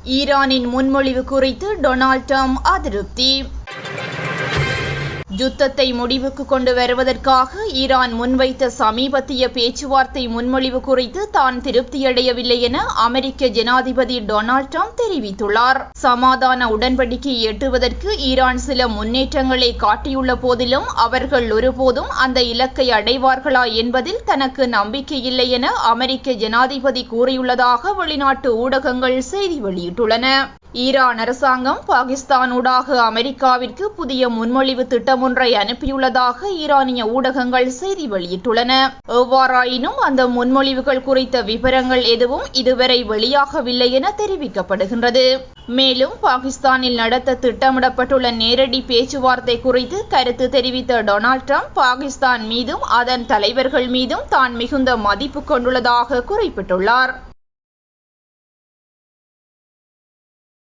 ஈரானின் முன்மொழிவு குறித்து டொனால்ட் ட்ரம்ப் அதிருப்தி. யுத்தத்தை முடிவுக்கு கொண்டு வருவதற்காக ஈரான் முன்வைத்த சமீபத்திய பேச்சுவார்த்தை முன்மொழிவு குறித்து தான் திருப்தியடையவில்லை என அமெரிக்க ஜனாதிபதி டொனால்ட் ட்ரம்ப் தெரிவித்துள்ளார். சமாதான உடன்படிக்கையை எட்டுவதற்கு ஈரான் சில முன்னேற்றங்களை காட்டியுள்ள போதிலும் அவர்கள் ஒருபோதும் அந்த இலக்கை அடைவார்களா என்பதில் தனக்கு நம்பிக்கையில்லை என அமெரிக்க ஜனாதிபதி கூறியுள்ளதாக வெளிநாட்டு ஊடகங்கள் செய்தி வெளியிட்டுள்ளன. ஈரான் அரசாங்கம் பாகிஸ்தானூடாக அமெரிக்காவிற்கு புதிய முன்மொழிவு திட்டம் ஒன்றை அனுப்பியுள்ளதாக ஈரானிய ஊடகங்கள் செய்தி வெளியிட்டுள்ளன. எவ்வாறாயினும் அந்த முன்மொழிவுகள் குறித்த விவரங்கள் எதுவும் இதுவரை வெளியாகவில்லை என தெரிவிக்கப்படுகின்றது. மேலும் பாகிஸ்தானில் நடத்த திட்டமிடப்பட்டுள்ள நேரடி பேச்சுவார்த்தை குறித்து கருத்து தெரிவித்த டொனால்ட் ட்ரம்ப் பாகிஸ்தான் மீதும் அதன் தலைவர்கள் மீதும் தான் மிகுந்த மதிப்பு கொண்டுள்ளதாக குறிப்பிட்டுள்ளார்.